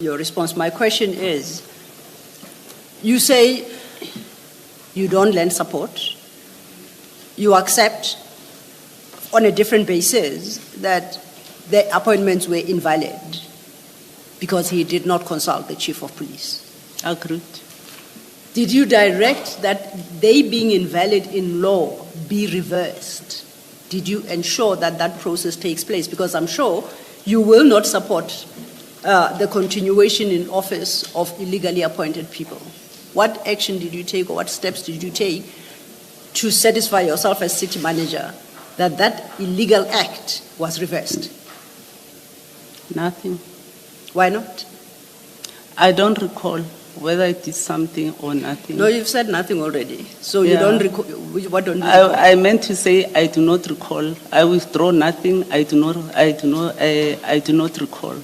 Your response. My question is, you say you don't lend support, you accept on a different basis that the appointments were invalid because he did not consult the chief of police. Agreed. Did you direct that they being invalid in law be reversed? Did you ensure that that process takes place? Because I'm sure you will not support the continuation in office of illegally appointed people. What action did you take, or what steps did you take to satisfy yourself as city manager that that illegal act was reversed? Nothing. Why not? I don't recall whether I did something or nothing. No, you've said nothing already. So you don't recall. What don't you recall? I meant to say I do not recall. I withdraw nothing. I do not recall.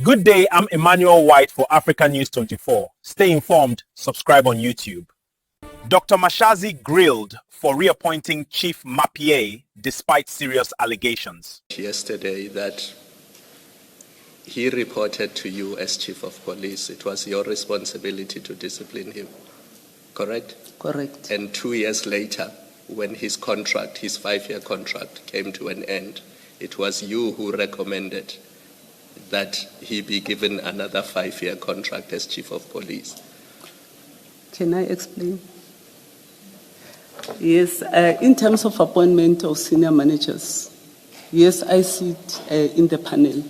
Good day, I'm Emmanuel White for Africa News 24. Stay informed, subscribe on YouTube. Dr. Mashazi grilled for reappointing Chief Mapie despite serious allegations. Yesterday that he reported to you as Chief of Police. It was your responsibility to discipline him, correct? Correct. And 2 years later, when his contract, his 5-year contract came to an end, it was you who recommended that he be given another 5-year contract as Chief of Police. Can I explain? Yes, in terms of appointment of senior managers, yes, I sit in the panel.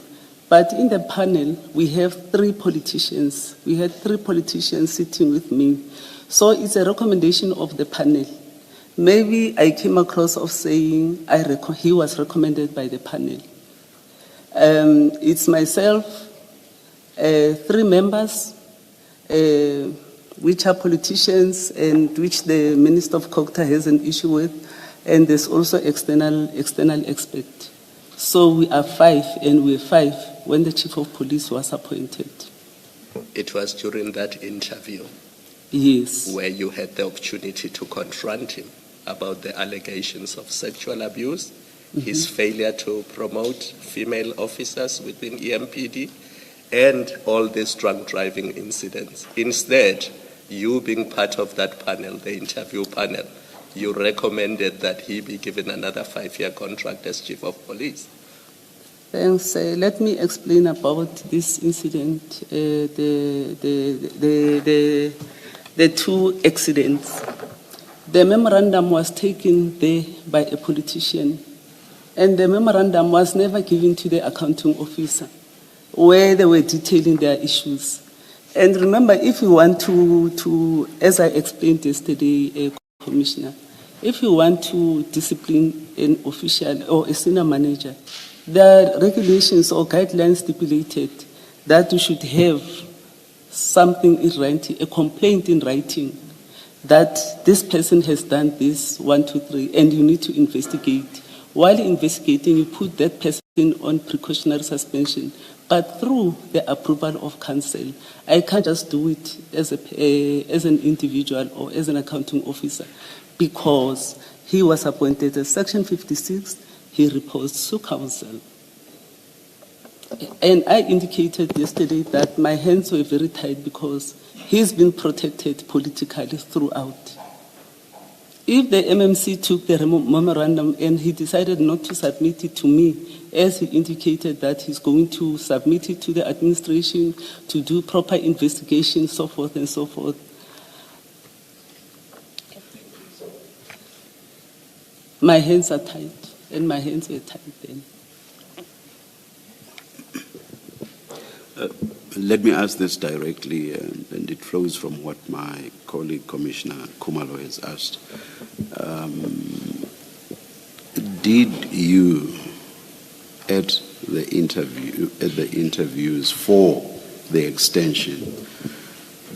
But in the panel, we have 3 politicians. We had 3 politicians sitting with me. So it's a recommendation of the panel. Maybe I came across of saying he was recommended by the panel. It's myself, 3 members, which are politicians and which the Minister of Culture has an issue with, and there's also external expert. So we are 5, and we're 5 when the Chief of Police was appointed. It was during that interview, yes, where you had the opportunity to confront him about the allegations of sexual abuse, his failure to promote female officers within EMPD, and all these drunk driving incidents. Instead, you being part of that panel, the interview panel, you recommended that he be given another 5-year contract as Chief of Police. Thanks. Let me explain about this incident, the 2 accidents. The memorandum was taken there by a politician, and the memorandum was never given to the accounting officer, where they were detailing their issues. And remember, if you want to as I explained yesterday, Commissioner, if you want to discipline an official or a senior manager, there are regulations or guidelines stipulated that you should have something in writing, a complaint in writing, that this person has done this, 1, 2, 3, and you need to investigate. While investigating, you put that person on precautionary suspension, but through the approval of council. I can't just do it as an individual or as an accounting officer, because he was appointed as Section 56, he reports to council. And I indicated yesterday that my hands were very tight because he's been protected politically throughout. If the MMC took the memorandum and he decided not to submit it to me, as he indicated that he's going to submit it to the administration to do proper investigation, so forth and so forth, my hands are tied, and my hands were tied then. Let me ask this directly, and it flows from what my colleague Commissioner Khumalo has asked. Did you, at the interviews for the extension,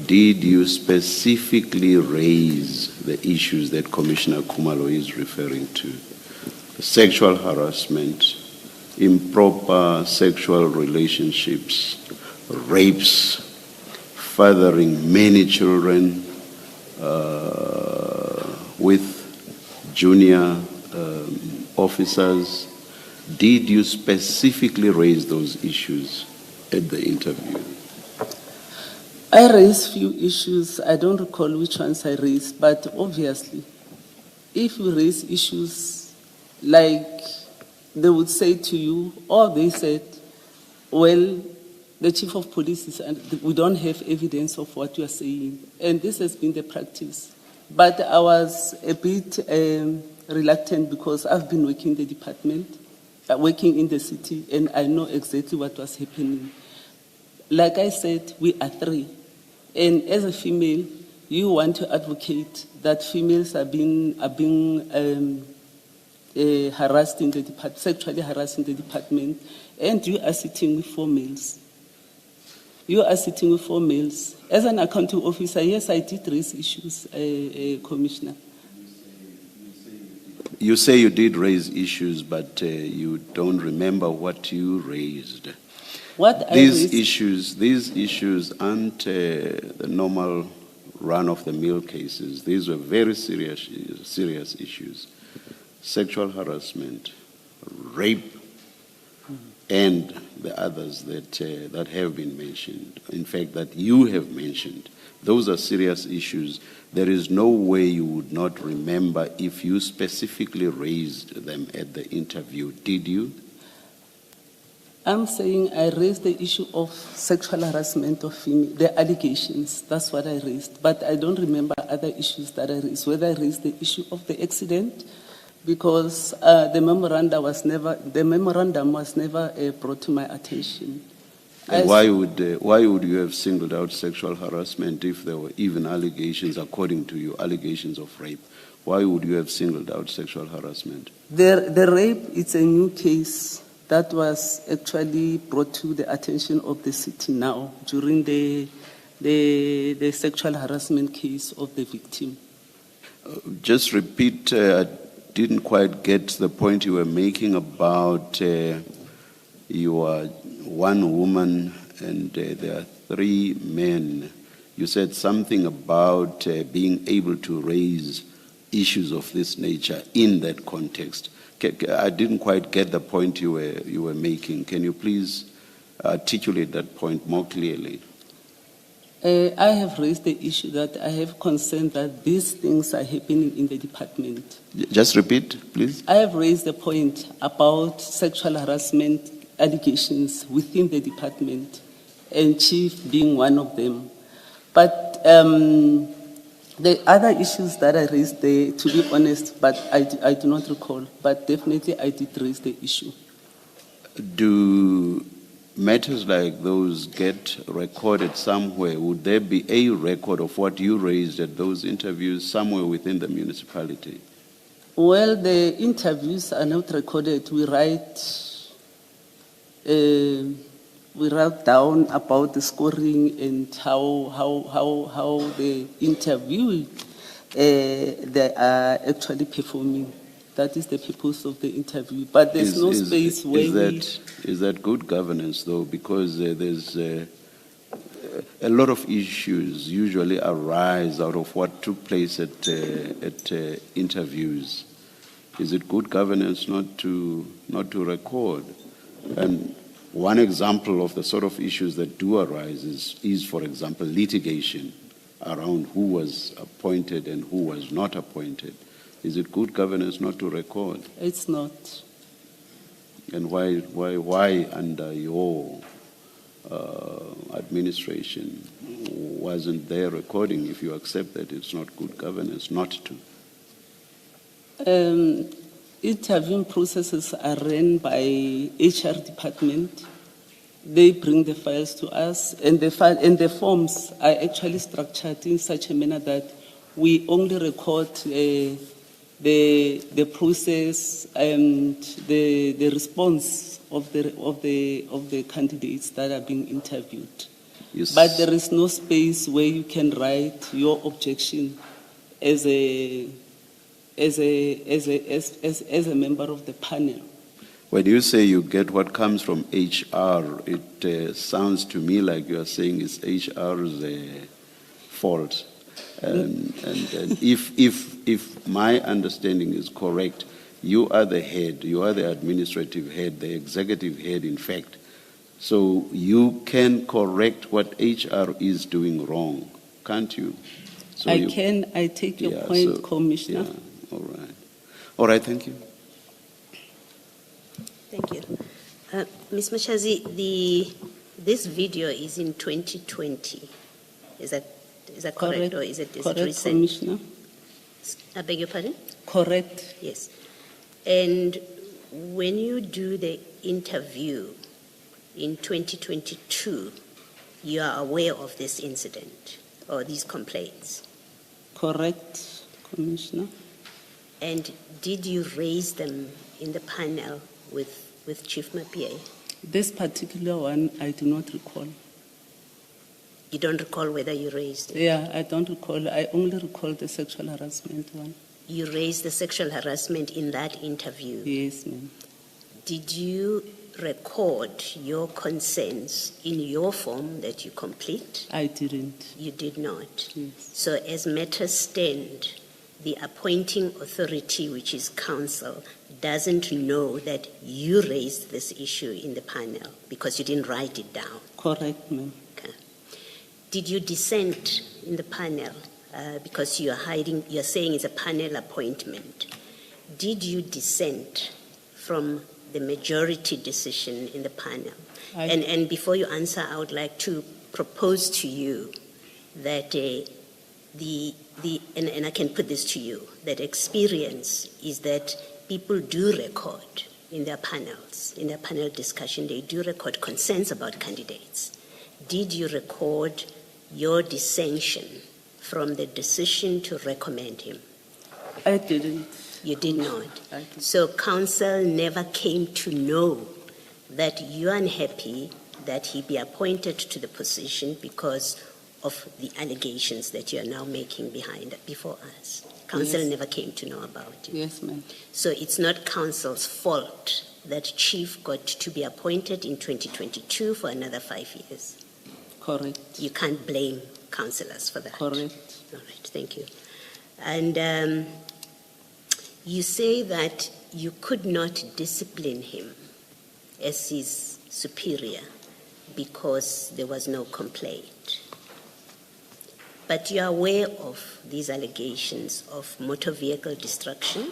did you specifically raise the issues that Commissioner Khumalo is referring to? Sexual harassment, improper sexual relationships, rapes, fathering many children with junior officers. Did you specifically raise those issues at the interview? I raised few issues. I don't recall which ones I raised, but obviously, if you raise issues like they would say to you, or they said, well, the chief of police is, and we don't have evidence of what you are saying. And this has been the practice. But I was a bit reluctant because I've been working in the department, working in the city, and I know exactly what was happening. Like I said, we are three. And as a female, you want to advocate that females are being harassed in the department, sexually harassed in the department, and you are sitting with 4 males. You are sitting with 4 males. As an accounting officer, yes, I did raise issues, Commissioner. You say you did raise issues, but you don't remember what you raised. These issues aren't the normal run-of-the-mill cases. These were very serious issues. Sexual harassment, rape, and the others that have been mentioned. In fact, that you have mentioned. Those are serious issues. There is no way you would not remember if you specifically raised them at the interview. Did you? I'm saying I raised the issue of sexual harassment of female, the allegations. That's what I raised. But I don't remember other issues that I raised, whether I raised the issue of the accident, because the memorandum was never brought to my attention. And why would you have singled out sexual harassment if there were even allegations, according to you, allegations of rape? Why would you have singled out sexual harassment? The rape, it's a new case that was actually brought to the attention of the city now during the sexual harassment case of the victim. Just repeat, I didn't quite get the point you were making about you are one woman and there are 3 men. You said something about being able to raise issues of this nature in that context. I didn't quite get the point you were making. Can you please articulate that point more clearly? I have raised the issue that I have concern that these things are happening in the department. Just repeat, please. I have raised the point about sexual harassment allegations within the department, and Chief being one of them. But the other issues that I raised there, to be honest, but I do not recall, but definitely I did raise the issue. Do matters like those get recorded somewhere? Would there be a record of what you raised at those interviews somewhere within the municipality? Well, the interviews are not recorded. We write down about the scoring and how the interview they are actually performing. That is the purpose of the interview. But there's no space where Is that good governance, though? Because there's a lot of issues usually arise out of what took place at interviews. Is it good governance not to record? And one example of the sort of issues that do arise is, for example, litigation around who was appointed and who was not appointed. Is it good governance not to record? It's not. And why under your administration wasn't there recording if you accept that it's not good governance not to? Interviewing processes are run by HR department. They bring the files to us, and the forms are actually structured in such a manner that we only record the process and the response of the candidates that are being interviewed. Yes. But there is no space where you can write your objection as a member of the panel. When you say you get what comes from HR, it sounds to me like you are saying it's HR's fault. And if my understanding is correct, You are the head, you are the administrative head, the executive head, in fact. So you can correct what HR is doing wrong, can't you? So I take your point, Commissioner. Yeah, all right. All right, thank you. Thank you. Ms. Mashazi, this video is in 2020. Is that correct, or is it correct, recent? Commissioner? I beg your pardon? Correct. Yes. And when you do the interview in 2022, you are aware of this incident or these complaints? Correct, Commissioner. And did you raise them in the panel with Chief Mapie? This particular one, I do not recall. You don't recall whether you raised it? Yeah, I don't recall. I only recall the sexual harassment one. You raised the sexual harassment in that interview? Yes, ma'am. Did you record your concerns in your form that you complete? I didn't. You did not? Yes. So as matters stand, the appointing authority, which is council, doesn't know that you raised this issue in the panel because you didn't write it down? Correct, ma'am. Okay. Did you dissent in the panel? Because you're saying it's a panel appointment. Did you dissent from the majority decision in the panel? And before you answer, I would like to propose to you that and I can put this to you, that experience is that people do record in their panels, in their panel discussion, they do record concerns about candidates. Did you record your dissension from the decision to recommend him? I didn't. You did not. I didn't. So council never came to know that you are unhappy that he be appointed to the position because of the allegations that you are now making before us. Council Yes. never came to know about it. Yes, ma'am. So it's not council's fault that chief got to be appointed in 2022 for another 5 years. Correct. You can't blame councillors for that. Correct. All right, thank you. And you say that you could not discipline him as his superior because there was no complaint. But you are aware of these allegations of motor vehicle destruction,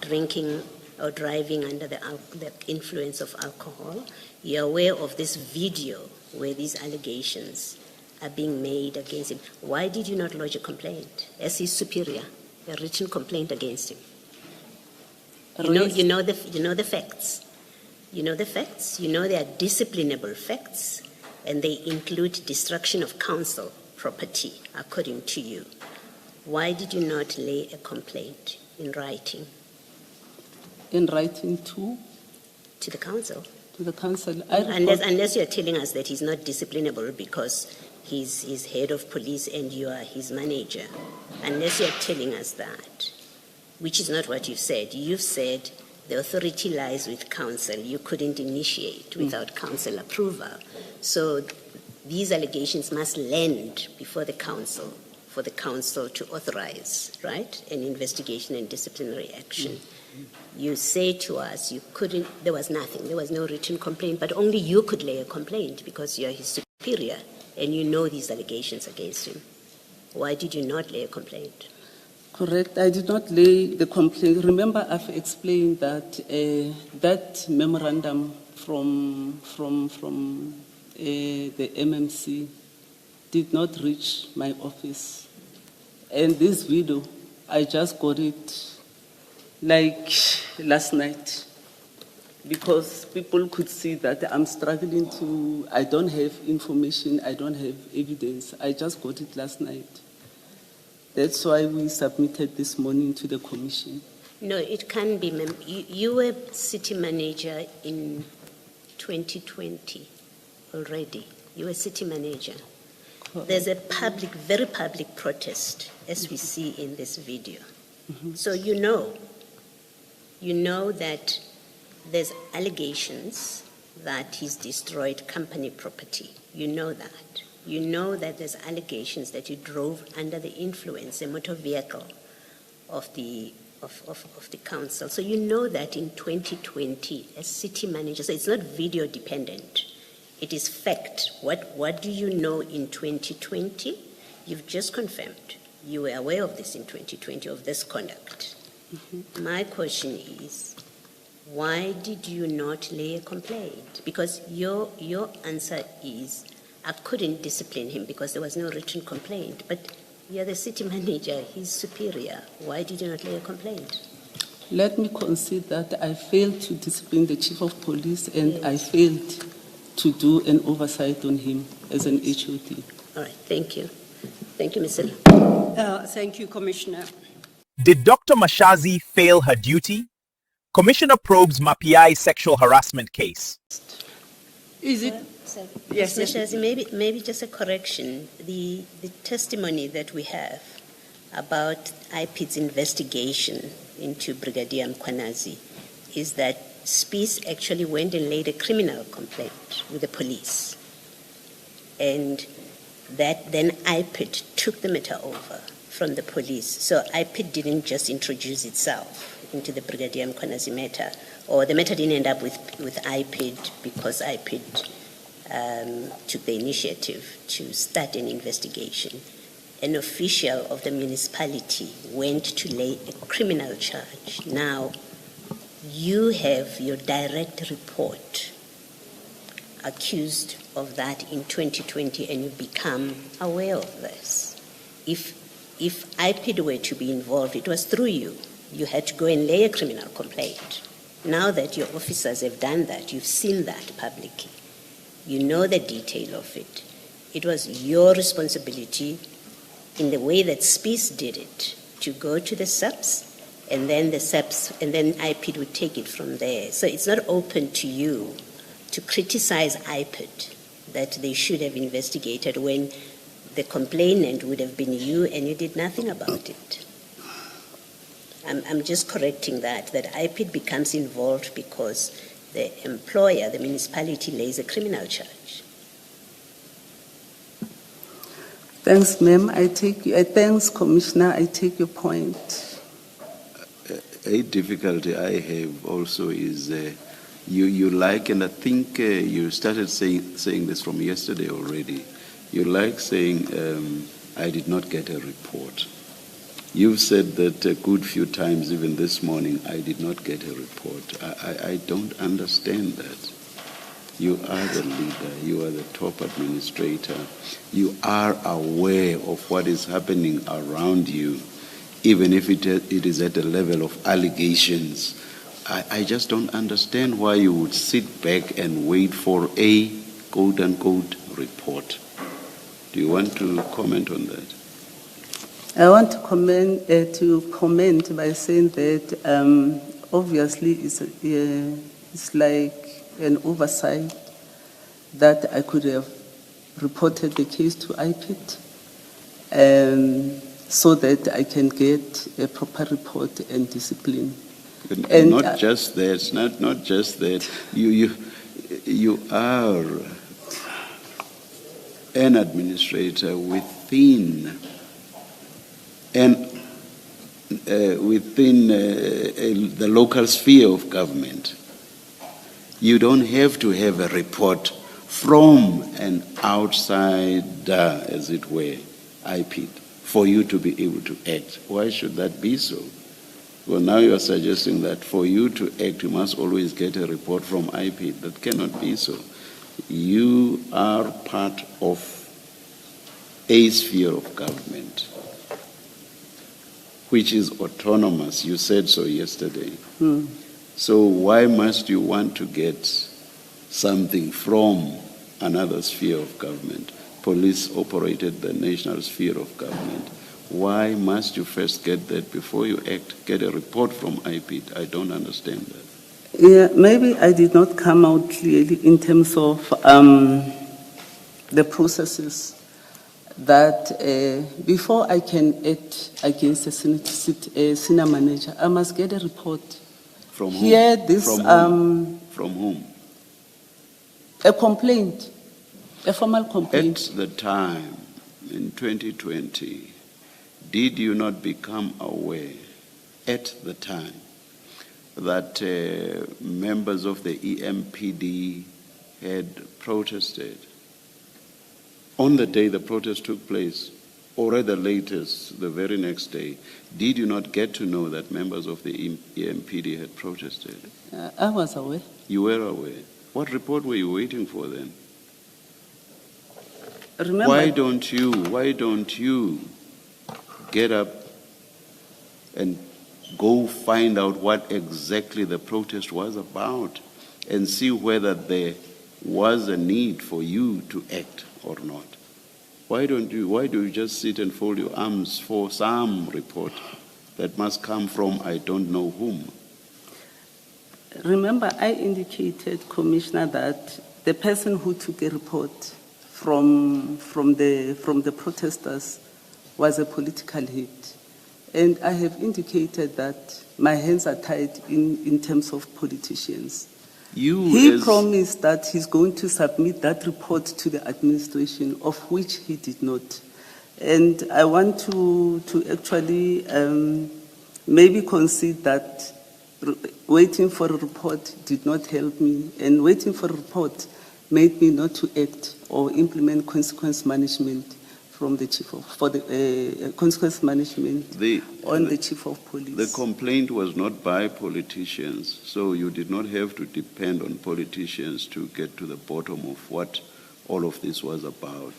drinking or driving under the influence of alcohol. You are aware of this video where these allegations are being made against him. Why did you not lodge a complaint as his superior, a written complaint against him? You know the facts. You know the facts. You know they are disciplinable facts, and they include destruction of council property, according to you. Why did you not lay a complaint in writing? In writing to the council? To the council. Unless you are telling us that he's not disciplinable because he's head of police and you are his manager. Unless you are telling us that, which is not what you've said. You've said the authority lies with council. You couldn't initiate without council approval. So these allegations must land before the council for the council to authorize, right, an investigation and disciplinary action. You say to us you couldn't, there was nothing, there was no written complaint, but only you could lay a complaint because you are his superior and you know these allegations against him. Why did you not lay a complaint? Correct. I did not lay the complaint. Remember, I've explained that that memorandum from the MMC did not reach my office. And this video, I just got it like last night because people could see that I'm struggling I don't have information, I don't have evidence. I just got it last night. That's why we submitted this morning to the commission. No, it can be. You were city manager in 2020 already. You were city manager. Correct. There's a very public protest, as we see in this video. Mm-hmm. So you know that there's allegations that he's destroyed company property. You know that. You know that there's allegations that you drove under the influence, a motor vehicle of the of the council. So you know that in 2020, as city manager, so it's not video dependent. It is fact. What do you know in 2020? You've just confirmed. You were aware of this in 2020, of this conduct. Mm-hmm. My question is, why did you not lay a complaint? Because your answer is, I couldn't discipline him because there was no written complaint. But you're the city manager, he's superior. Why did you not lay a complaint? Let me concede that I failed to discipline the chief of police, and yes, I failed to do an oversight on him as an HOD. All right, thank you. Thank you, Ms. Thank you, Commissioner. Did Dr. Mashazi fail her duty? Commissioner probes Mapiai's sexual harassment case. Is it? Yes, Mashazi, maybe just a correction. The testimony that we have about IPID's investigation into Brigadier Mchunu is that Spies actually went and laid a criminal complaint with the police. And that then IPID took the matter over from the police. So IPID didn't just introduce itself into the Brigadier Mchunu matter, or the matter didn't end up with IPID because IPID took the initiative to start an investigation. An official of the municipality went to lay a criminal charge. Now, you have your direct report accused of that in 2020, and you become aware of this. If IPID were to be involved, it was through you. You had to go and lay a criminal complaint. Now that your officers have done that, you've seen that publicly, you know the detail of it. It was your responsibility, in the way that Spies did it, to go to the SAPS, and then the SAPS, and then IPID would take it from there. So it's not open to you to criticize IPID that they should have investigated when the complainant would have been you and you did nothing about it. I'm just correcting that IPID becomes involved because the employer, the municipality, lays a criminal charge. Thanks, ma'am. Thanks, Commissioner. I take your point. A difficulty I have also is you like, and I think you started saying this from yesterday already, you like saying, I did not get a report. You've said that a good few times, even this morning, I did not get a report. I don't understand that. You are the leader, you are the top administrator, you are aware of what is happening around you, even if it is at the level of allegations. I just don't understand why you would sit back and wait for a quote-unquote report. Do you want to comment on that? I want to comment by saying that obviously it's like an oversight that I could have reported the case to IPID so that I can get a proper report and discipline. And not just that, not just that. You are an administrator within the local sphere of government. You don't have to have a report from an outsider, as it were, IPID, for you to be able to act. Why should that be so? Well, now you are suggesting that for you to act, you must always get a report from IPID. That cannot be so. You are part of a sphere of government, which is autonomous. You said so yesterday. So why must you want to get something from another sphere of government? Police operated the national sphere of government. Why must you first get that before you act? Get a report from IPID. I don't understand that. Yeah, maybe I did not come out clearly in terms of the processes that before I can act against a senior manager, I must get a report. From whom? Here, this From whom? A complaint, a formal complaint. At the time, in 2020, did you not become aware at the time that members of the EMPD had protested. On the day the protest took place, or at the latest, the very next day, did you not get to know that members of the EMPD had protested? I was aware. You were aware. What report were you waiting for then? Remember, Why don't you get up and go find out what exactly the protest was about and see whether there was a need for you to act or not? Why do you just sit and fold your arms for some report that must come from I don't know whom? Remember, I indicated, Commissioner, that the person who took a report from the protesters was a political head. And I have indicated that my hands are tied in terms of politicians. He promised that he's going to submit that report to the administration, of which he did not. And I want to actually maybe concede that waiting for a report did not help me, and waiting for a report made me not to act or implement consequence management from the chief of, for the consequence management on the chief of police. The complaint was not by politicians, so you did not have to depend on politicians to get to the bottom of what all of this was about.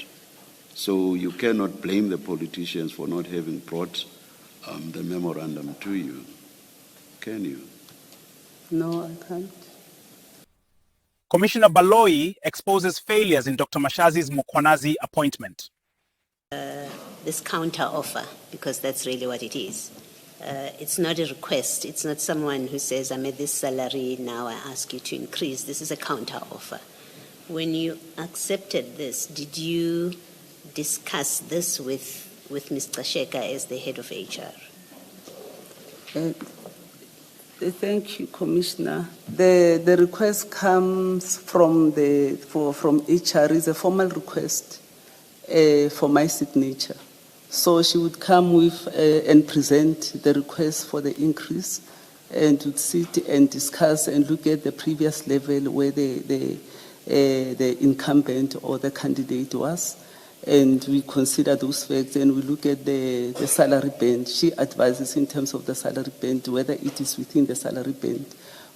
So you cannot blame the politicians for not having brought the memorandum to you, can you? No, I can't. Commissioner Baloyi exposes failures in Dr. Mashazi's Mchunu appointment. This counter offer, because that's really what it is. It's not a request. It's not someone who says, I'm at this salary, now I ask you to increase. This is a counter offer. When you accepted this, did you discuss this with Mr. Sheka as the head of HR? Thank you, Commissioner. The request comes from HR. It's a formal request for my signature. So she would come with and present the request for the increase, and would sit and discuss and look at the previous level where the incumbent or the candidate was, and we consider those facts and we look at the salary band. She advises in terms of the salary band whether it is within the salary band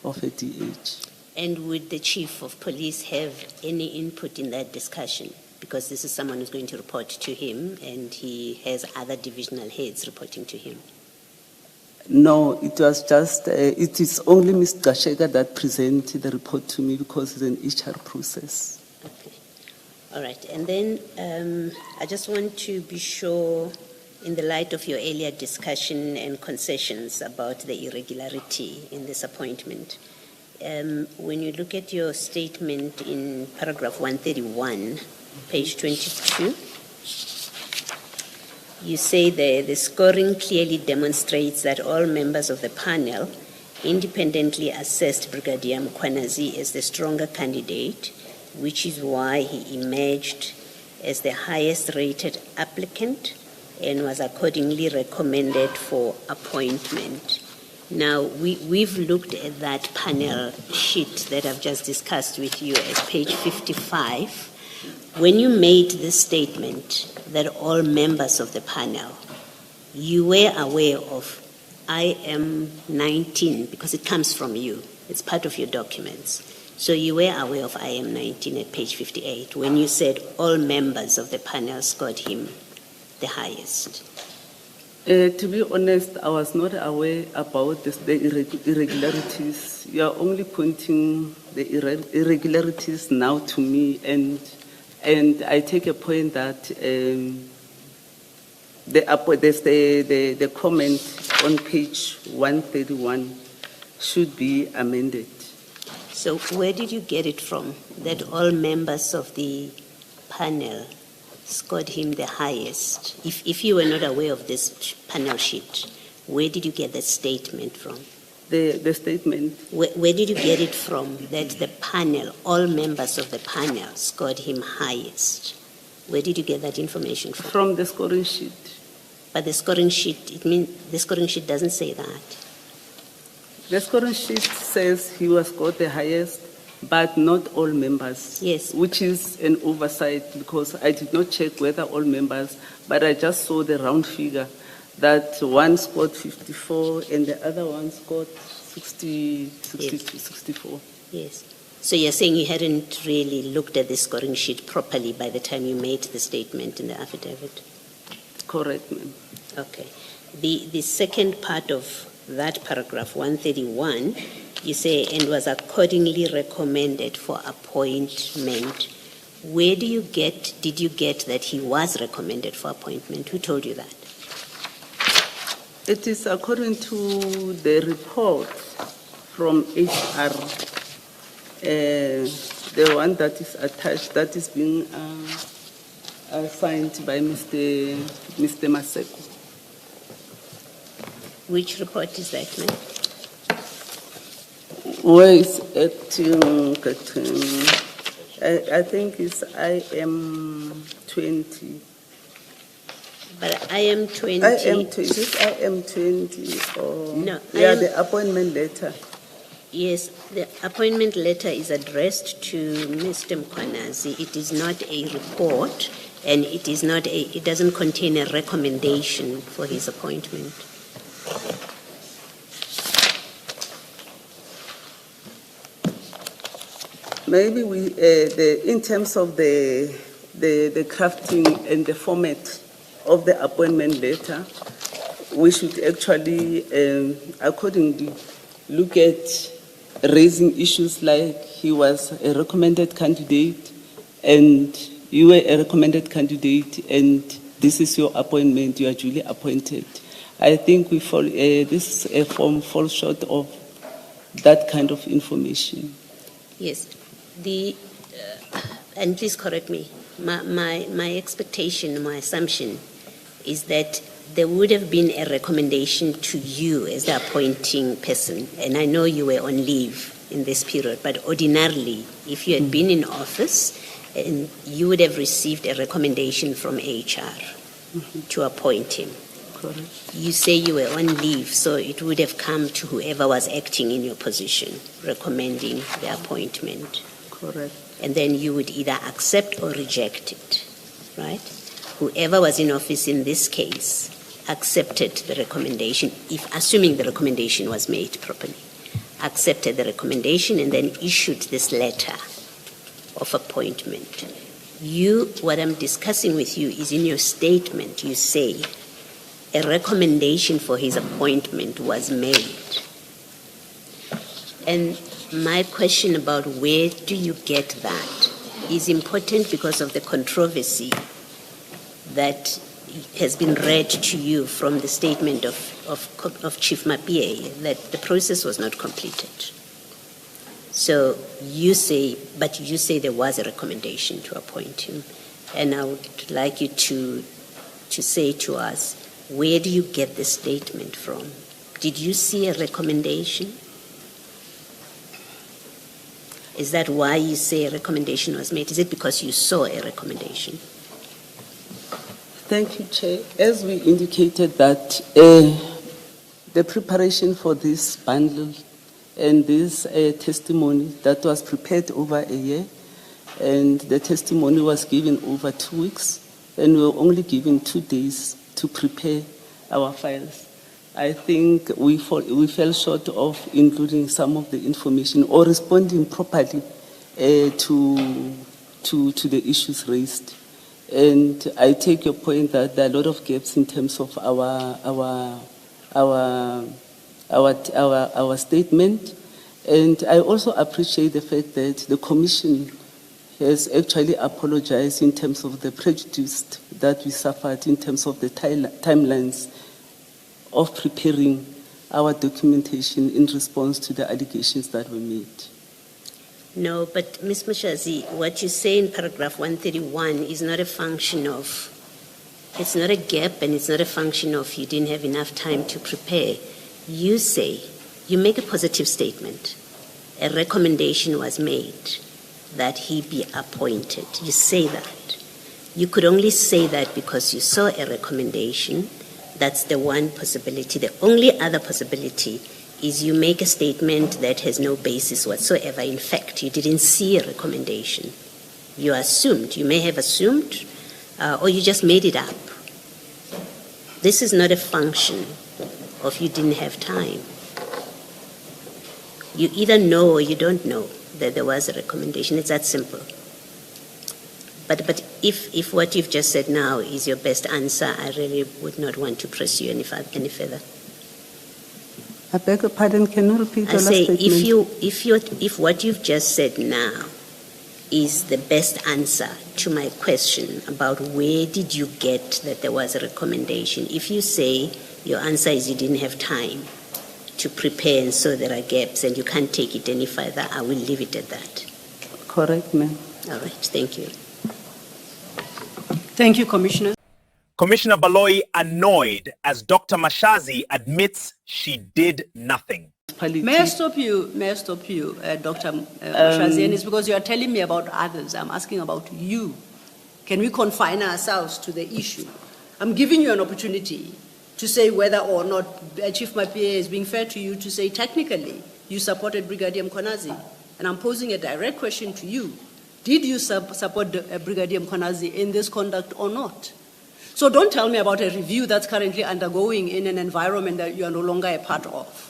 of a DH. And would the chief of police have any input in that discussion? Because this is someone who's going to report to him, and he has other divisional heads reporting to him. No, it was just, it is only Mr. Sheka that presented the report to me because it's an HR process. Okay. All right. And then I just want to be sure, in the light of your earlier discussion and concessions about the irregularity in this appointment, when you look at your statement in paragraph 131, page 22, you say there, the scoring clearly demonstrates that all members of the panel independently assessed Brigadier Mchunu as the stronger candidate, which is why he emerged as the highest rated applicant and was accordingly recommended for appointment. Now, we've looked at that panel sheet that I've just discussed with you at page 55. When you made this statement that all members of the panel, you were aware of IM 19 because it comes from you. It's part of your documents. So you were aware of IM 19 at page 58 when you said all members of the panel scored him the highest. To be honest, I was not aware about the irregularities. You are only pointing the irregularities now to me, and I take a point that the comment on page 131 should be amended. So where did you get it from, that all members of the panel scored him the highest? If you were not aware of this panel sheet, where did you get that statement from? The statement? Where did you get it from, that the panel, all members of the panel scored him highest? Where did you get that information from? From the scoring sheet. But the scoring sheet, the scoring sheet doesn't say that. The scoring sheet says he was got the highest, but not all members. Yes. Which is an oversight because I did not check whether all members, but I just saw the round figure that one scored 54 and the other one scored 62, 64. Yes. So you're saying you hadn't really looked at the scoring sheet properly by the time you made the statement in the affidavit? Correct, ma'am. Okay. The second part of that paragraph, 131, you say, and was accordingly recommended for appointment. Where did you get that he was recommended for appointment? Who told you that? It is according to the report from HR, the one that is attached, that is being signed by Mr. Maseko. Which report is that, ma'am? Where is it? I think it's IM 20. But IM 20. IM 20. Is it IM 20 or No, yeah, the appointment letter. Yes, the appointment letter is addressed to Mr. Mchunu. It is not a report, and it doesn't contain a recommendation for his appointment. Maybe in terms of the crafting and the format of the appointment letter, we should actually, accordingly, look at raising issues like he was a recommended candidate and you were a recommended candidate and this is your appointment, you are duly appointed. I think this form falls short of that kind of information. Yes. And please correct me, my expectation, my assumption is that there would have been a recommendation to you as the appointing person, and I know you were on leave in this period, but ordinarily, if you had been in office, and you would have received a recommendation from HR to appoint him. Correct. You say you were on leave, so it would have come to whoever was acting in your position, recommending the appointment. Correct. And then you would either accept or reject it, right? Whoever was in office in this case accepted the recommendation, assuming the recommendation was made properly, accepted the recommendation and then issued this letter of appointment. What I'm discussing with you is in your statement, you say a recommendation for his appointment was made. And my question about where do you get that is important because of the controversy that has been read to you from the statement of Chief Mapie that the process was not completed. So you say there was a recommendation to appoint him. And I would like you to say to us, where do you get the statement from? Did you see a recommendation? Is that why you say a recommendation was made? Is it because you saw a recommendation? Thank you, Chair. As we indicated that the preparation for this bundle and this testimony that was prepared over a year, and the testimony was given over 2 weeks, and we were only given 2 days to prepare our files. I think we fell short of including some of the information or responding properly to the issues raised. And I take your point that there are a lot of gaps in terms of our statement. And I also appreciate the fact that the Commission has actually apologized in terms of the prejudice that we suffered in terms of the timelines of preparing our documentation in response to the allegations that were made. No, but Ms. Mashazi, what you say in paragraph 131 is not a function of, it's not a gap and it's not a function of you didn't have enough time to prepare. You say, you make a positive statement. A recommendation was made that he be appointed. You say that. You could only say that because you saw a recommendation, That's the one possibility. The only other possibility is you make a statement that has no basis whatsoever. In fact, you didn't see a recommendation. You assumed. You may have assumed, or you just made it up. This is not a function of you didn't have time. You either know or you don't know that there was a recommendation. It's that simple. But if what you've just said now is your best answer, I really would not want to press you any further. I beg your pardon, can you repeat I the last say, statement? if what you've just said now is the best answer to my question about where did you get that there was a recommendation, if you say your answer is you didn't have time to prepare and so there are gaps and you can't take it any further, I will leave it at that. Correct, ma'am. All right, thank you. Thank you, Commissioner. Commissioner Baloyi annoyed as Dr. Mashazi admits she did nothing. May I stop you, Dr. Mashazi? And it's because you are telling me about others. I'm asking about you. Can we confine ourselves to the issue? I'm giving you an opportunity to say whether or not Chief Mapie is being fair to you to say technically you supported Brigadier Mchunu. And I'm posing a direct question to you. Did you support Brigadier Mchunu in this conduct or not? So don't tell me about a review that's currently undergoing in an environment that you are no longer a part of.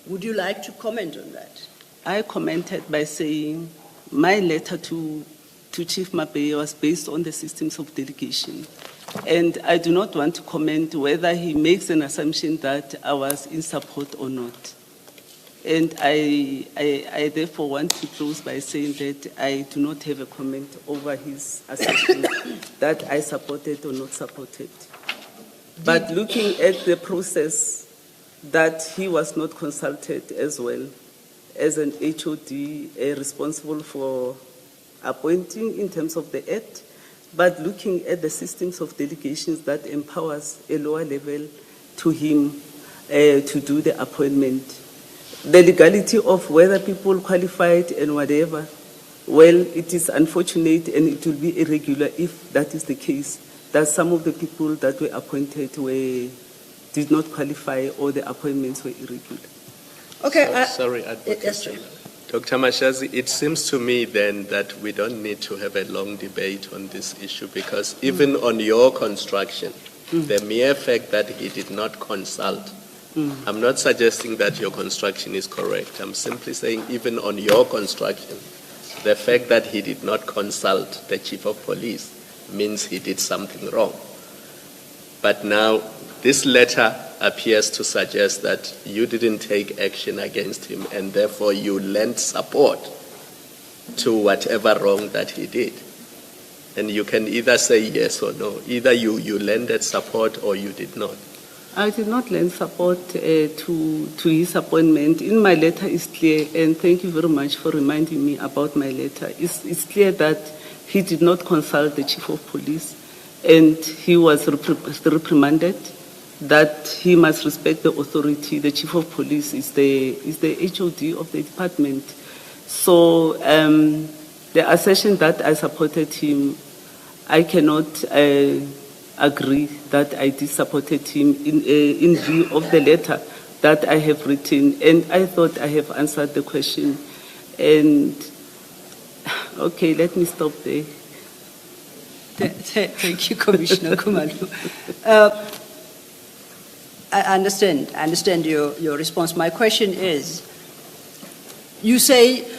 Would you like to comment on that? I commented by saying my letter to Chief Mapie was based on the systems of delegation. And I do not want to comment whether he makes an assumption that I was in support or not. And I therefore want to close by saying that I do not have a comment over his assessment that I supported or not supported. But looking at the process, that he was not consulted as well as an HOD responsible for appointing in terms of the Act, but looking at the systems of delegations that empowers a lower level to him to do the appointment. The legality of whether people qualified and whatever, well, it is unfortunate and it will be irregular if that is the case, that some of the people that were appointed did not qualify or the appointments were irregular. Okay. Sorry, Advocate. Yes, sir. Dr. Mashazi, it seems to me then that we don't need to have a long debate on this issue because even on your construction, the mere fact that he did not consult, I'm not suggesting that your construction is correct. I'm simply saying even on your construction, the fact that he did not consult the Chief of Police means he did something wrong. But now this letter appears to suggest that you didn't take action against him and therefore you lent support to whatever wrong that he did. And you can either say yes or no. Either you lended support or you did not. I did not lend support to his appointment. In my letter is clear, and thank you very much for reminding me about my letter. It's clear that he did not consult the Chief of Police and he was reprimanded that he must respect the authority. The Chief of Police is the HOD of the department. So the assertion that I supported him, I cannot agree that I did supported him in view of the letter that I have written. And I thought I have answered the question. And okay, let me stop there. Thank you, Commissioner Khumalo. I understand your response. My question is, you say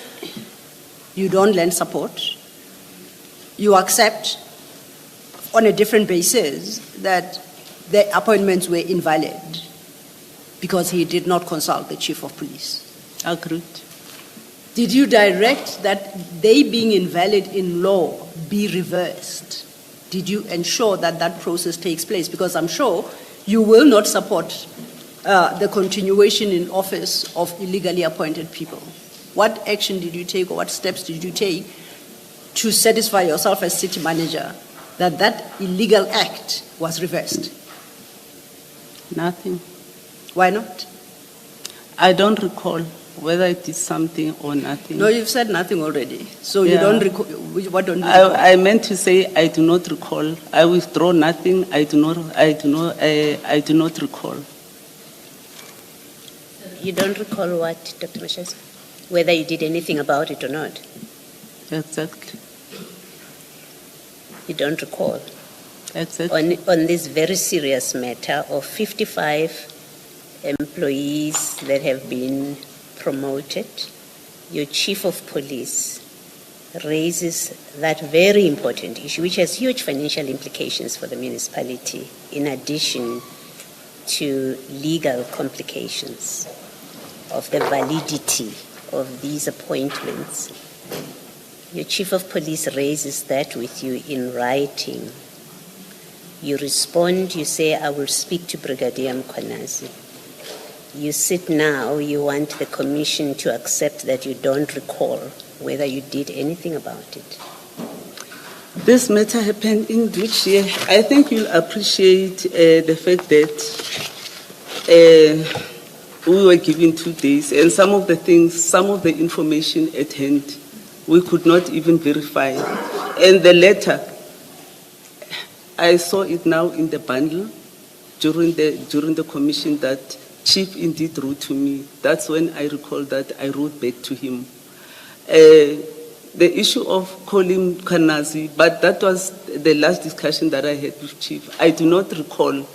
you don't lend support, you accept on a different basis that the appointments were invalid because he did not consult the Chief of Police. Agreed. Did you direct that they being invalid in law be reversed? Did you ensure that that process takes place? Because I'm sure you will not support the continuation in office of illegally appointed people. What action did you take or what steps did you take to satisfy yourself as city manager that that illegal act was reversed? Nothing. Why not? I don't recall whether I did something or nothing. No, you've said nothing already. So you don't recall. What don't you recall? I meant to say I do not recall. I withdraw nothing. I do not recall. You don't recall what, Dr. Mashazi? Whether you did anything about it or not? Exactly. You don't recall? Exactly. On this very serious matter of 55 employees that have been promoted, your chief of police raises that very important issue, which has huge financial implications for the municipality, in addition to legal complications of the validity of these appointments. Your chief of police raises that with you in writing. You respond, you say, I will speak to Brigadier Mchunu. You sit now, you want the commission to accept that you don't recall whether you did anything about it. This matter happened in which year? I think you'll appreciate the fact that we were given 2 days, and some of the information at hand, we could not even verify. And the letter, I saw it now in the bundle during the commission that Chief indeed wrote to me. That's when I recall that I wrote back to him. The issue of calling Kanazi, but that was the last discussion that I had with Chief. I do not recall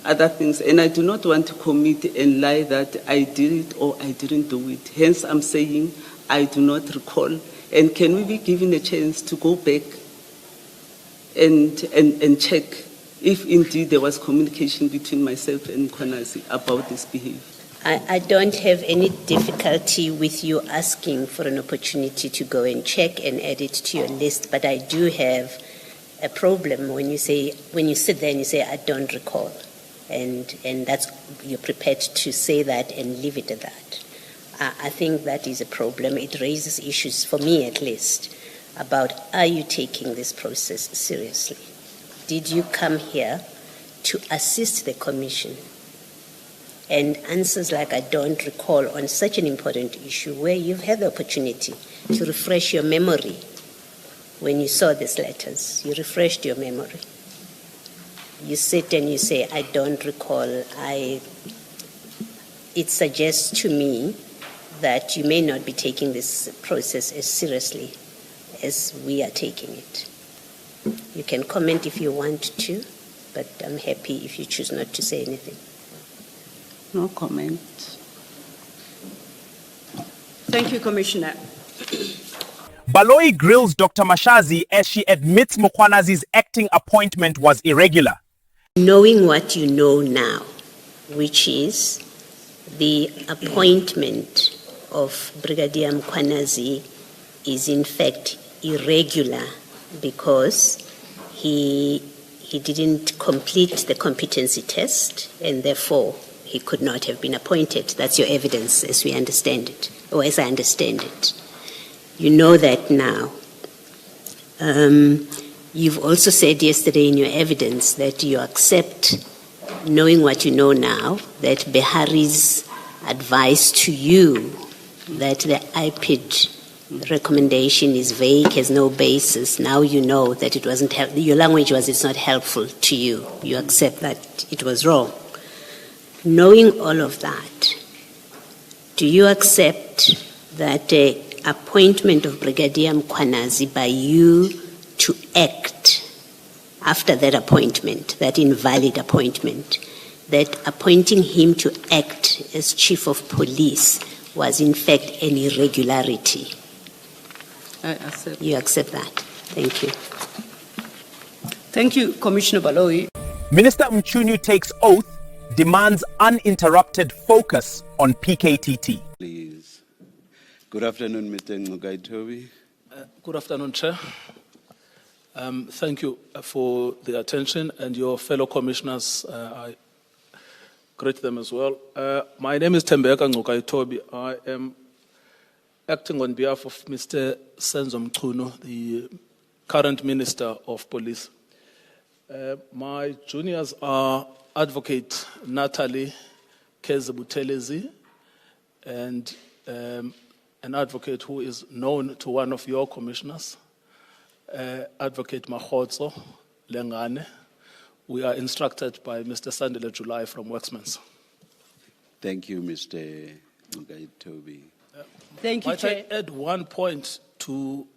other things, and I do not want to commit and lie that I did it or I didn't do it. Hence, I'm saying I do not recall. And can we be given a chance to go back and check if indeed there was communication between myself and Mkhwanazi about this behavior? I don't have any difficulty with you asking for an opportunity to go and check and add it to your list, but I do have a problem when you sit there and you say, I don't recall. And that's, you're prepared to say that and leave it at that. I think that is a problem. It raises issues, for me at least, about, are you taking this process seriously? Did you come here to assist the commission? And answers like, I don't recall, on such an important issue where you've had the opportunity to refresh your memory when you saw these letters. You refreshed your memory. You sit and you say, I don't recall. It suggests to me that you may not be taking this process as seriously as we are taking it. You can comment if you want to, but I'm happy if you choose not to say anything. No comment. Thank you, Commissioner. Baloyi grills Dr. Mashazi as she admits Mkhwanazi's acting appointment was irregular. Knowing what you know now, which is the appointment of Brigadier Mkhwanazi is in fact irregular because he didn't complete the competency test and therefore he could not have been appointed. That's your evidence as we understand it, or as I understand it. You know that now. You've also said yesterday in your evidence that you accept, knowing what you know now, that Behari's advice to you that the IPID recommendation is vague, has no basis. Now you know that it wasn't your language was it's not helpful to you. You accept that it was wrong. Knowing all of that, do you accept that the appointment of Brigadier Mkhwanazi by you to act after that appointment, that invalid appointment, that appointing him to act as Chief of Police was in fact an irregularity? I accept. You accept that. Thank you. Thank you, Commissioner Baloyi. Minister Mchunu takes oath, demands uninterrupted focus on PKTT. Please. Good afternoon, Mr. Ngugaitobi. Good afternoon, Chair. Thank you for the attention, and your fellow commissioners, I greet them as well. My name is Tembeka Ngugaitobi. I am acting on behalf of Mr. Senzo Mchunu, the current Minister of Police. My juniors are Advocate Natalie Kezebutelezi and an advocate who is known to one of your commissioners, Advocate Mahotso Lengane. We are instructed by Mr. Sandile July from Worksmans. Thank you, Mr. Toby. Thank you, Might Chair. I add one point to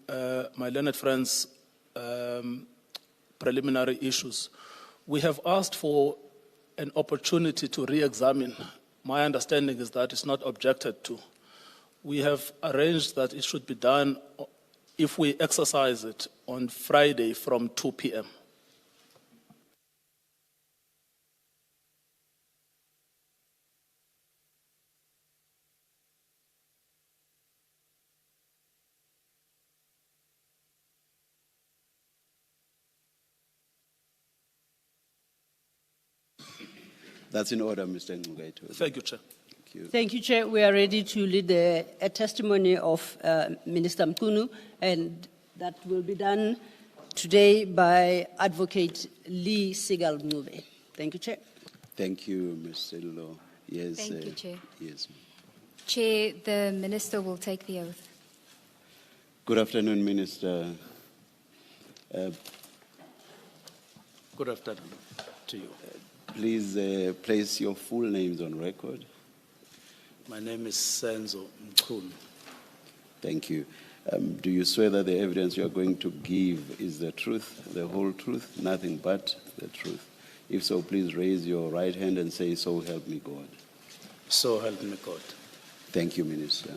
my learned friend's preliminary issues? We have asked for an opportunity to re-examine. My understanding is that it's not objected to. We have arranged that it should be done, if we exercise it, on Friday from 2 p.m. That's in order, Mr. Ngugaito. Thank you, Chair. Thank you. Thank you, Chair. We are ready to lead a testimony of Minister Mchunu, and that will be done today by Advocate Lee Sigal Mube. Thank you, Chair. Thank you, Mr. Lo. Yes. Thank you, Chair. Yes. Chair, the Minister will take the oath. Good afternoon, Minister. Good afternoon to you. Please place your full names on record. My name is Senzo Mchunu. Thank you. Do you swear that the evidence you are going to give is the truth, the whole truth, nothing but the truth? If so, please raise your right hand and say, "So help me God." So help me God. Thank you, Minister.